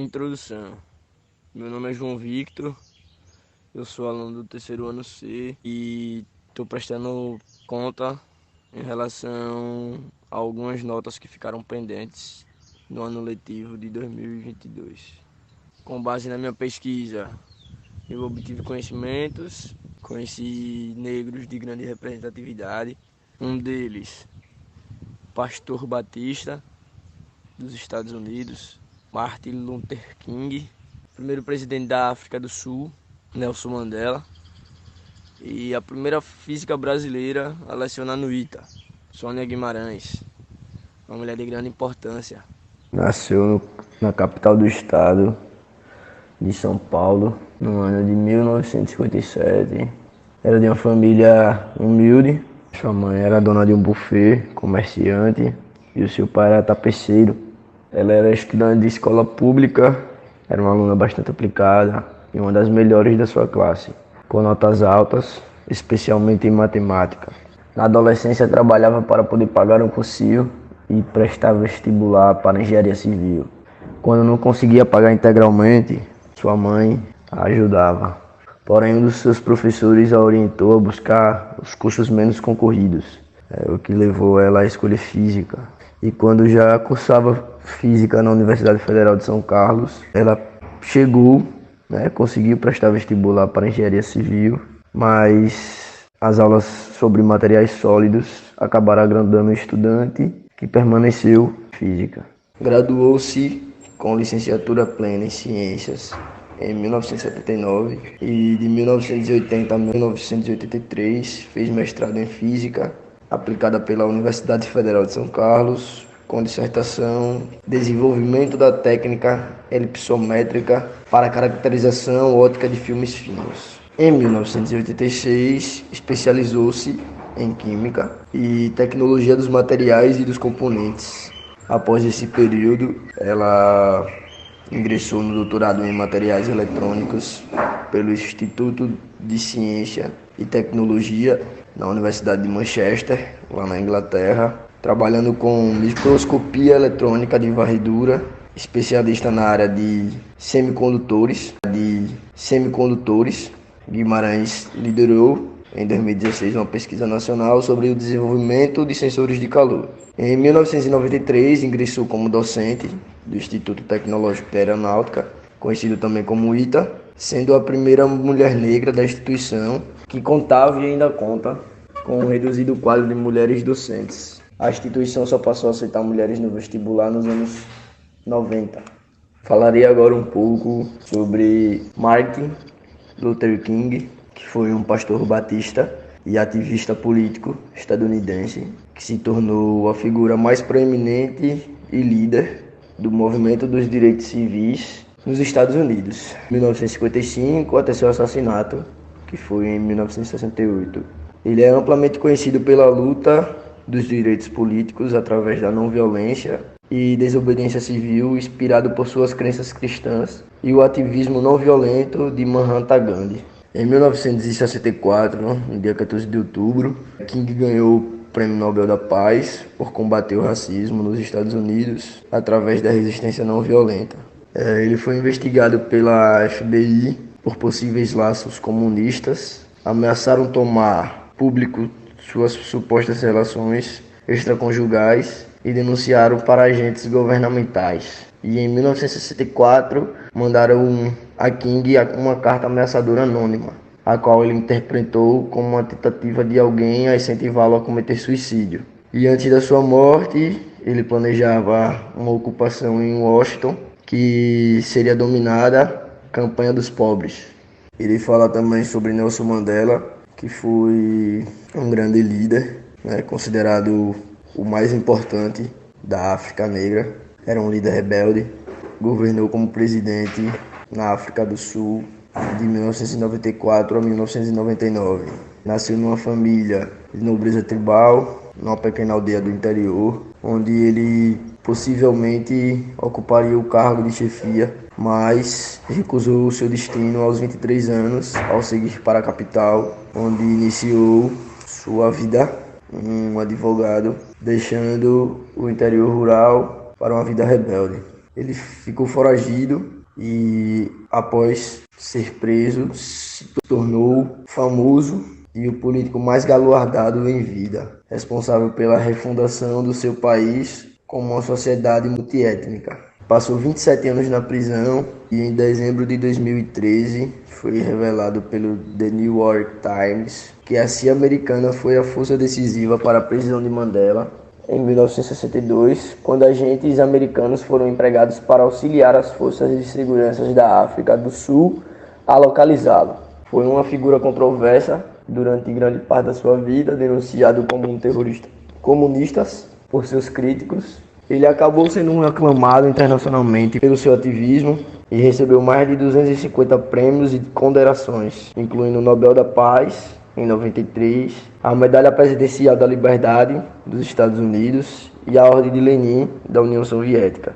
Introdução. Meu nome é João Victor, eu sou aluno do terceiro ano C e estou prestando conta em relação a algumas notas que ficaram pendentes no ano letivo de 2022. Com base na minha pesquisa, eu obtive conhecimentos, conheci negros de grande representatividade, um deles, Pastor Batista, dos Estados Unidos, Martin Luther King, primeiro presidente da África do Sul, Nelson Mandela, e a primeira física brasileira a lecionar no ITA, Sônia Guimarães, uma mulher de grande importância. Nasceu na capital do estado de São Paulo, no ano de 1957. Era de uma família humilde. Sua mãe era dona de um buffet, comerciante, e o seu pai era tapeceiro. Ela era estudante de escola pública, era uma aluna bastante aplicada e uma das melhores da sua classe, com notas altas, especialmente em matemática. Na adolescência trabalhava para poder pagar um cursinho e prestar vestibular para engenharia civil. Quando não conseguia pagar integralmente, sua mãe a ajudava. Porém, um dos seus professores a orientou a buscar os cursos menos concorridos, o que levou ela a escolher física. E quando já cursava física na Universidade Federal de São Carlos, ela chegou, conseguiu prestar vestibular para engenharia civil, mas as aulas sobre materiais sólidos acabaram agradando o estudante, que permaneceu em física. Graduou-se com licenciatura plena em ciências em 1979 e de 1980 a 1983 fez mestrado em física aplicada pela Universidade Federal de São Carlos, com dissertação Desenvolvimento da técnica elipsométrica para caracterização óptica de filmes finos. Em 1986, especializou-se em Química e Tecnologia dos Materiais e dos Componentes. Após esse período, ela ingressou no doutorado em Materiais Eletrônicos pelo Instituto de Ciência e Tecnologia na Universidade de Manchester, lá na Inglaterra, trabalhando com microscopia eletrônica de varredura, especialista na área de semicondutores. Guimarães liderou em 2016 uma pesquisa nacional sobre o desenvolvimento de sensores de calor. Em 1993 ingressou como docente do Instituto Tecnológico de Aeronáutica, conhecido também como ITA, sendo a primeira mulher negra da instituição, que contava e ainda conta com um reduzido quadro de mulheres docentes. A instituição só passou a aceitar mulheres no vestibular nos anos 90. Falarei agora um pouco sobre Martin Luther King, que foi um pastor batista e ativista político estadunidense, que se tornou a figura mais proeminente e líder do movimento dos direitos civis nos Estados Unidos, de 1955 até seu assassinato, que foi em 1968. Ele é amplamente conhecido pela luta dos direitos políticos através da não violência e desobediência civil, inspirado por suas crenças cristãs, e o ativismo não violento de Mahatma Gandhi. Em 1964, no dia 14 de outubro, King ganhou o Prêmio Nobel da Paz por combater o racismo nos Estados Unidos através da resistência não violenta. Ele foi investigado pela FBI por possíveis laços comunistas, ameaçaram tomar público suas supostas relações extraconjugais e denunciaram para agentes governamentais. E em 1964 mandaram a King uma carta ameaçadora anônima, a qual ele interpretou como uma tentativa de alguém a incentivá-lo a cometer suicídio. E antes da sua morte, ele planejava uma ocupação em Washington, que seria dominada Campanha dos Pobres. Ele fala também sobre Nelson Mandela, que foi um grande líder, considerado o mais importante da África Negra. Era um líder rebelde, governou como presidente na África do Sul de 1994 a 1999. Nasceu numa família de nobreza tribal, numa pequena aldeia do interior, onde ele possivelmente ocuparia o cargo de chefia, mas recusou o seu destino aos 23 anos ao seguir para a capital, onde iniciou sua vida um advogado, deixando o interior rural para uma vida rebelde. Ele ficou foragido e, após ser preso, se tornou famoso e o político mais galardado em vida, responsável pela refundação do seu país como uma sociedade multiétnica. Passou 27 anos na prisão e em dezembro de 2013 foi revelado pelo The New York Times que a CIA americana foi a força decisiva para a prisão de Mandela em 1962, quando agentes americanos foram empregados para auxiliar as forças de segurança da África do Sul a localizá-lo. Foi uma figura controversa durante grande parte da sua vida, denunciado como um terrorista comunista por seus críticos. Ele acabou sendo aclamado internacionalmente pelo seu ativismo e recebeu mais de 250 prêmios e condecorações, incluindo o Nobel da Paz em 93, a Medalha Presidencial da Liberdade dos Estados Unidos e a Ordem de Lenin da União Soviética.